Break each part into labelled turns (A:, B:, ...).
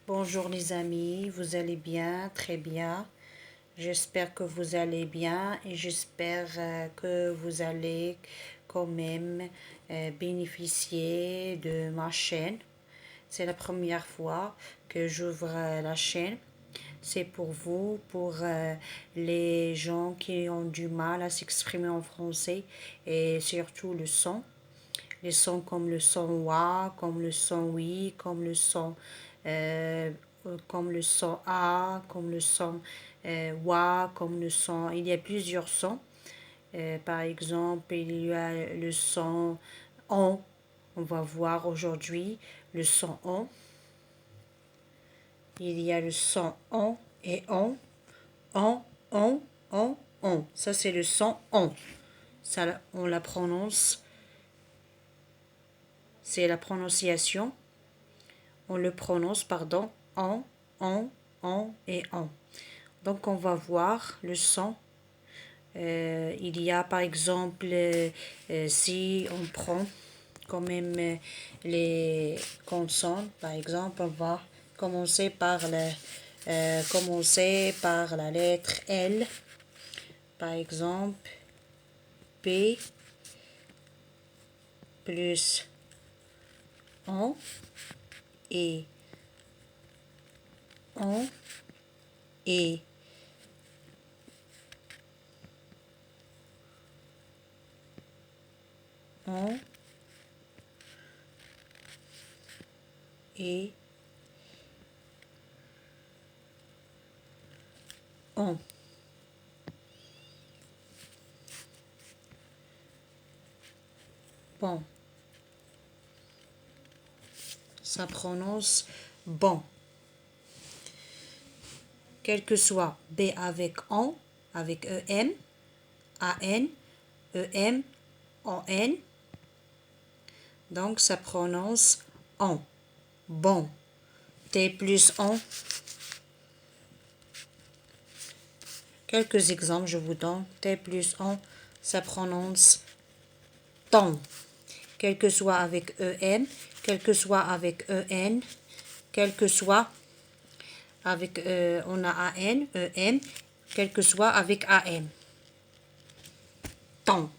A: Bonjour les amis, vous allez bien? Très bien. J'espère que vous allez bien et j'espère que vous allez quand même bénéficier de ma chaîne. C'est la première fois que j'ouvre la chaîne. C'est pour vous, pour les gens qui ont du mal à s'exprimer en français et surtout le son. Les sons comme le son wa, comme le son oui, euh, comme le son a, comme le son wa, comme le son. Il y a plusieurs sons. Par exemple, il y a le son on. On va voir aujourd'hui le son on. Il y a le son on et on. On, on, on, on. Ça, c'est le son on. Ça, on la prononce. C'est la prononciation. On le prononce, pardon, en, en et en. Donc on va voir le son. Il y a par exemple, si on prend quand même les consonnes, par exemple, on va commencer par la lettre L, par exemple, P plus en et en et en et en. Bon, ça prononce bon. Quel que soit B avec en, avec EM, AN, EM, ON. Donc ça prononce en, bon. T plus en. Quelques exemples, je vous donne. T plus en, ça prononce ton. Quel que soit avec EM, quel que soit avec EN, quel que soit avec, on a AN, EM, quel que soit avec AN. Ton.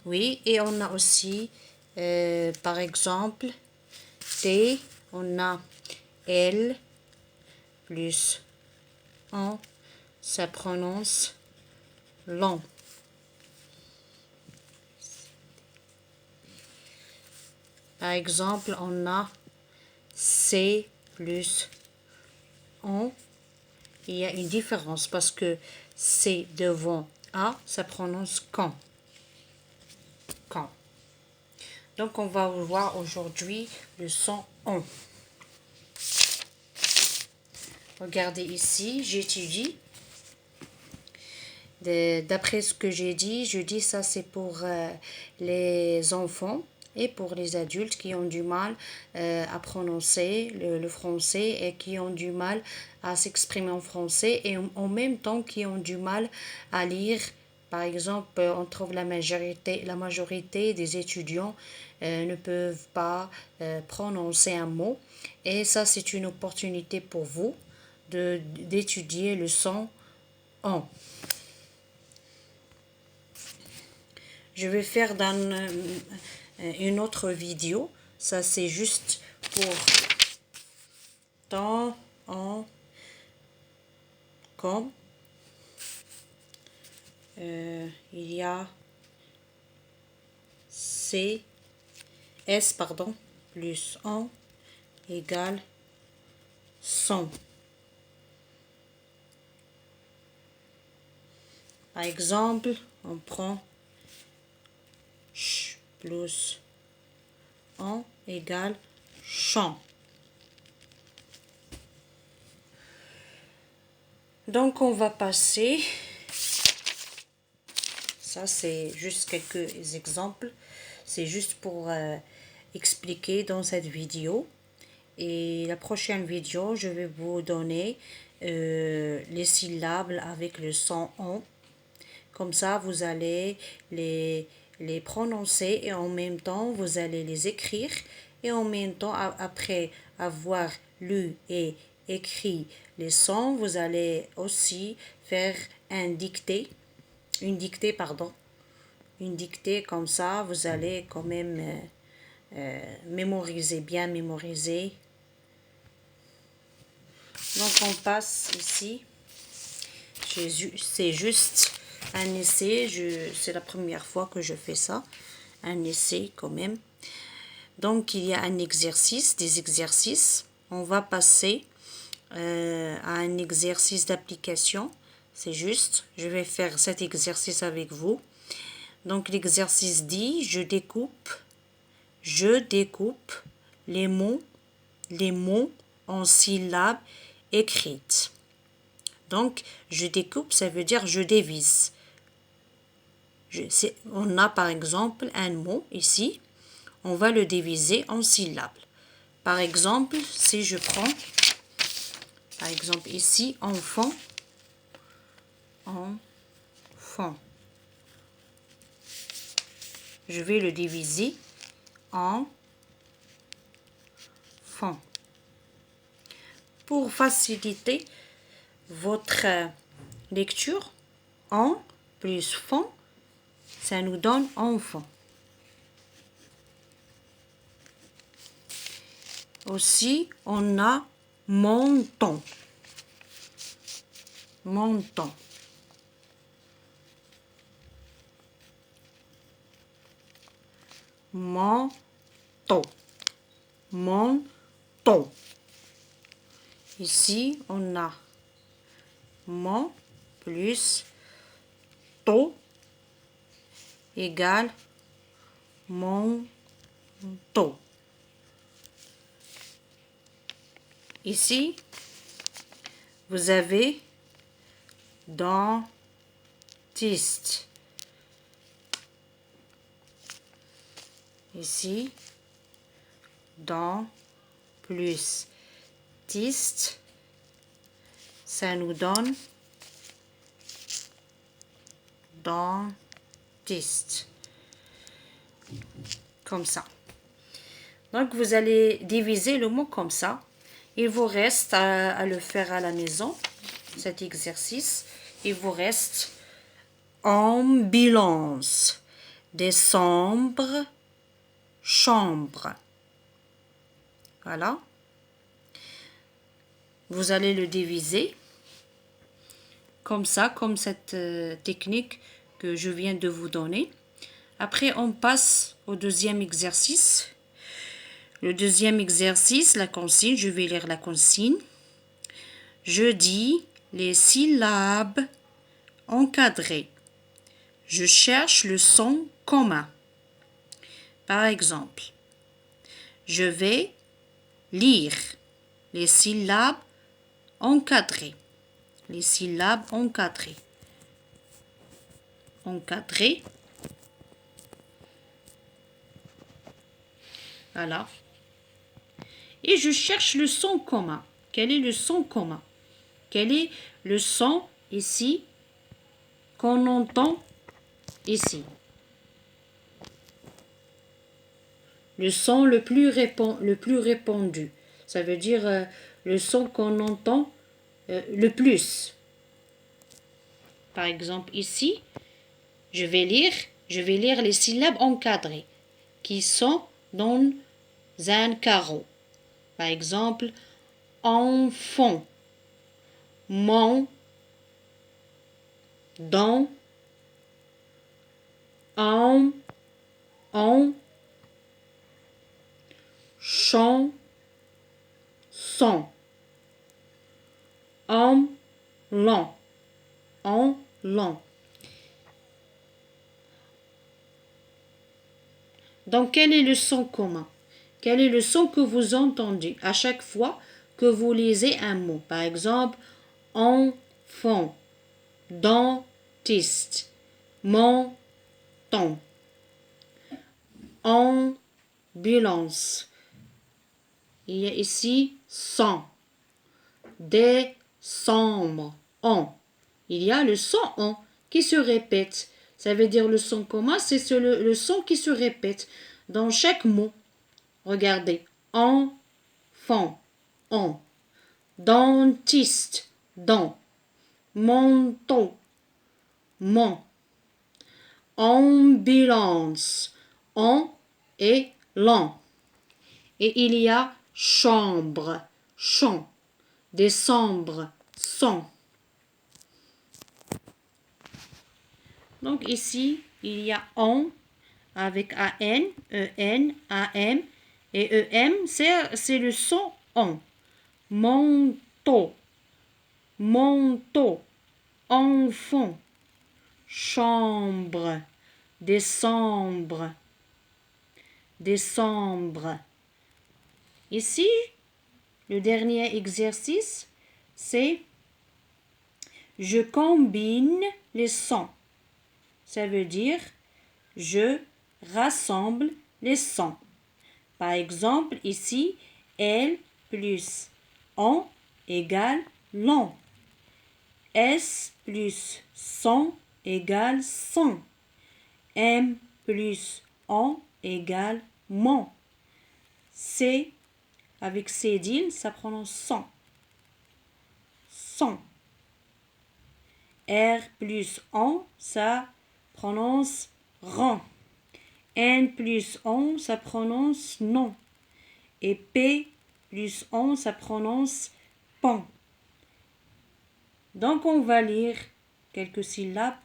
A: Oui, et on a aussi, par exemple, T, on a L plus en, ça prononce long. Par exemple, on a C plus en. Il y a une différence parce que C devant A, ça prononce quand. Quand. Donc, on va voir aujourd'hui le son on. Regardez ici, j'étudie. D'après ce que j'ai dit, je dis ça c'est pour les enfants et pour les adultes qui ont du mal à prononcer le français et qui ont du mal à s'exprimer en français et en même temps qui ont du mal à lire. Par exemple, on trouve la majorité des étudiants ne peuvent pas prononcer un mot et ça c'est une opportunité pour vous d'étudier le son en. Je vais faire dans une autre vidéo. Ça, c'est juste pour temps, en, comme. Il y a C, S, pardon, plus en égale 100. Par exemple, on prend ch plus en égale champ. Donc, on va passer. Ça, c'est juste quelques exemples. C'est juste pour expliquer dans cette vidéo. Et la prochaine vidéo, je vais vous donner les syllabes avec le son en. Comme ça, vous allez les prononcer et en même temps, vous allez les écrire Et en même temps, après avoir lu et écrit les sons, vous allez aussi faire une dictée, pardon. Une dictée comme ça, vous allez quand même mémoriser, bien mémoriser. Donc on passe ici. C'est juste un essai. C'est la première fois que je fais ça. Un essai quand même. Donc il y a un exercice, des exercices. On va passer à un exercice d'application. C'est juste, je vais faire cet exercice avec vous. Donc l'exercice dit, je découpe les mots en syllabes écrites. Donc je découpe, ça veut dire je divise. On a par exemple un mot ici, on va le diviser en syllabes. Par exemple, si je prends, par exemple ici, enfant, je vais le diviser en enfant. Pour faciliter votre lecture, en plus fond, ça nous donne enfant. Aussi, on a montant. Montant. Manteau. Manteau. Ici, on a mon plus taux égale manteau. Ici, vous avez dentiste. Ici, dent plus tiste, ça nous donne dentiste. Comme ça. Donc, vous allez diviser le mot comme ça. Il vous reste à le faire à la maison, cet exercice. Il vous reste ambulance, décembre, chambre. Voilà. Vous allez le diviser comme ça, comme cette technique que je viens de vous donner. Après, on passe au deuxième exercice. Le deuxième exercice, la consigne, je vais lire la consigne. Je dis les syllabes encadrées. Je cherche le son commun. Par exemple, je vais lire les syllabes encadrées. Les syllabes encadrées. Encadrées. Voilà. Et je cherche le son commun. Quel est le son commun? Quel est le son ici qu'on entend ici? Le son le plus répandu. Ça veut dire le son qu'on entend le plus. Par exemple, ici, je vais lire les syllabes encadrées qui sont dans un carreau. Par exemple, enfant, mon, dans, en, chanson, long, long. Donc, quel est le son commun? Quel est le son que vous entendez à chaque fois que vous lisez un mot? Par exemple, enfant, dentiste, montant, ambulance. Il y a ici son, décembre, en. Il y a le son en qui se répète. Ça veut dire le son commun, c'est le son qui se répète dans chaque mot. Regardez. Enfant. On. Dentiste. Dent. Manteau. Mon. Ambulance. En et l'an. Et il y a chambre. Champ. Décembre. Sang. Donc ici, il y a on avec AN, EN, AM et EM, c'est le son on. Manteau, manteau, enfant, chambre, décembre, décembre. Ici, le dernier exercice, c'est je combine les sons. Ça veut dire je rassemble les sons. Par exemple, ici, L plus on égale long. S plus son égale son. M plus on égale mon. C avec cédille, ça prononce son. Son. R plus on, ça prononce rond. N plus on, ça prononce non. Et P plus on, ça prononce pont. Donc on va lire quelques syllabes.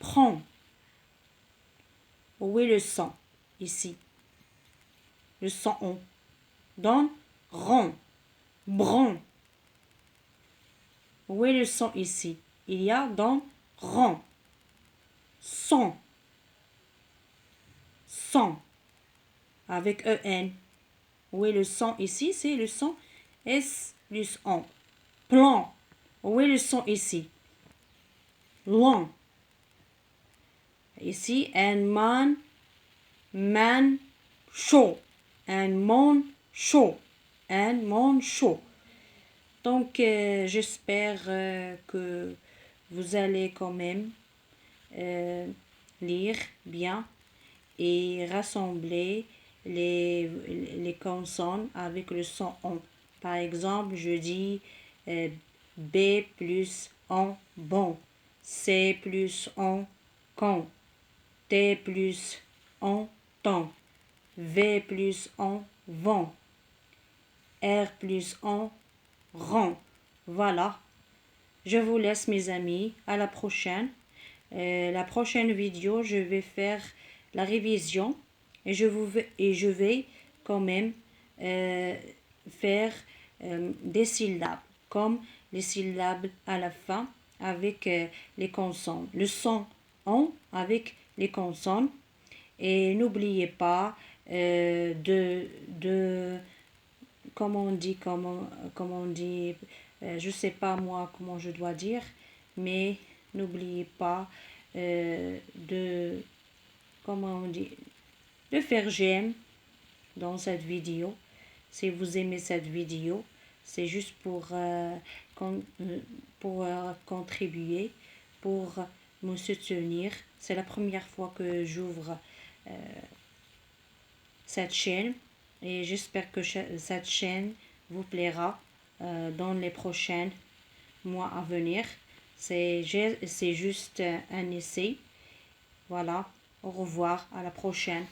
A: Prend. Où est le son? Ici. Le son on. Dans rond. Bron. Où est le son ici? Il y a dans rond. Son. Son. Avec EN. Où est le son ici? C'est le son S plus on. Plan. Où est le son ici? Long. Ici, un man chaud. Un man chaud. Un man chaud. Donc, j'espère que vous allez quand même lire bien et rassembler les consonnes avec le son on. Par exemple, je dis B plus on bon, C plus on con, T plus on temps, V plus on vent, R plus on rond. Voilà. Je vous laisse mes amis. À la prochaine. La prochaine vidéo, je vais faire la révision et je vais quand même faire des syllabes comme les syllabes à la fin avec les consonnes. Le son on avec les consonnes. Et n'oubliez pas de comment on dit, je sais pas moi comment je dois dire, mais n'oubliez pas de, comment on dit, de faire j'aime dans cette vidéo. Si vous aimez cette vidéo, c'est juste pour contribuer, pour me soutenir. C'est la première fois que j'ouvre cette chaîne et j'espère que cette chaîne vous plaira dans les prochains mois à venir. C'est juste un essai. Voilà, au revoir, à la prochaine.